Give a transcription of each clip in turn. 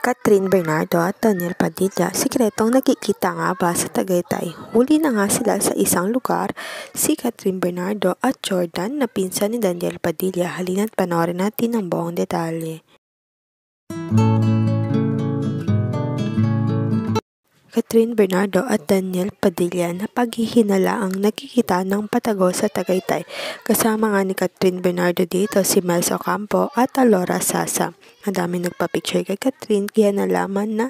Catherine Bernardo at Daniel Padilla, sikretong nagkikita nga ba sa Tagaytay? Huli na nga sila sa isang lugar, si Catherine Bernardo at Jordan na pinsan ni Daniel Padilla. Halina't panoorin natin ang buong detalye. Catherine Bernardo at Daniel Padilla na paghihinala ang nagkikita ng patago sa Tagaytay. Kasama nga ni Catherine Bernardo dito si Mels Ocampo at Alora Sasa. Ang dami nagpa-picture kay Catherine kaya nalaman na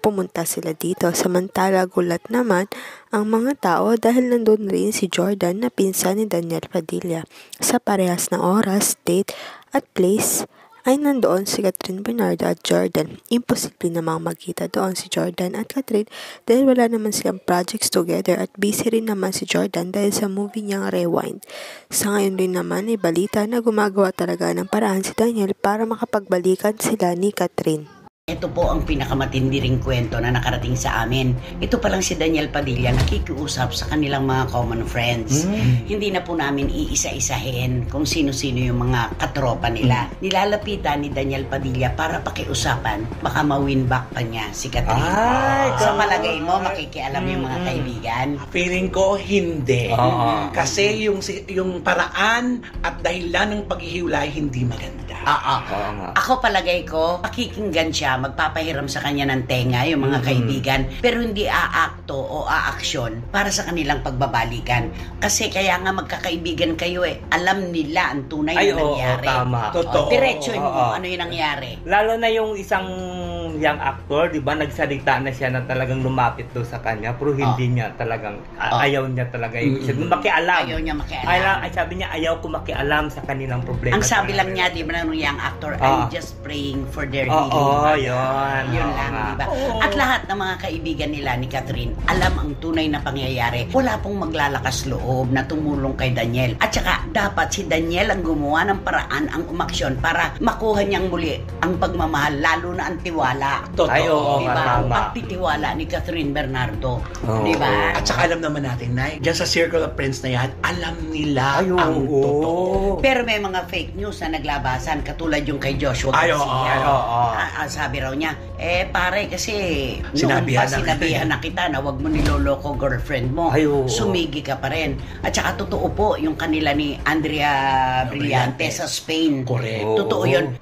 pumunta sila dito. Samantala gulat naman ang mga tao dahil nandun rin si Jordan na pinsan ni Daniel Padilla. Sa parehas na oras, date at place ay nandoon si Catherine Bernardo at Jordan. Imposible namang magkita doon si Jordan at Catherine dahil wala naman silang projects together at busy rin naman si Jordan dahil sa movie niyang Rewind. Sa ngayon rin naman ay balita na gumagawa talaga ng paraan si Daniel para makapagbalikan sila ni Catherine. Ito po ang pinakamatindi ring kwento na nakarating sa amin. Ito pa lang si Daniel Padilla nakikiusap sa kanilang mga common friends. Hindi na po namin iisa-isahin kung sino-sino yung mga katropa nila. Nilalapitan ni Daniel Padilla para pakiusapan, baka ma-win back pa niya si Catherine. Sa palagay mo, makikialam yung mga kaibigan? Feeling ko hindi. Kasi yung paraan at dahilan ng paghihiwalay hindi maganda. Ako palagay ko, pakikinggan siya, magpapahiram sa kanya ng tenga yung mga kaibigan, pero hindi aakto o aaksyon para sa kanilang pagbabalikan. Kasi kaya nga magkakaibigan kayo alam nila ang tunay na nangyari. Tama. Totoo. Diretso mo ano yung nangyari. Lalo na yung isang young actor, di ba, nagsalita na siya na talagang lumapit doon sa kanya, pero hindi niya talagang, ayaw niya talaga yung makialam. Ayaw niya makialam. Sabi niya, ayaw ko makialam sa kanilang problema. Ang sabi lang niya, di ba, ng young actor, I'm just praying for their healing. Yun lang, di ba? At lahat ng mga kaibigan nila ni Catherine, alam ang tunay na pangyayari. Wala pong maglalakas loob na tumulong kay Daniel. At saka, dapat si Daniel ang gumawa ng paraan, ang umaksyon para makuha niyang muli ang pagmamahal, lalo na ang tiwala. Totoo. Diba? Pagtitiwala ni Catherine Bernardo. Diba? At saka alam naman natin na dyan sa circle of friends na yan, alam nila ang totoo. Pero may mga fake news na naglabasan, katulad yung kay Joshua Garcia. Sabi raw niya, pare kasi sinabihan na kita na wag mo niloloko girlfriend mo. Sumigi ka pa rin. At saka totoo po yung kanila ni Andrea Brillante sa Spain. Correct. Totoo yun.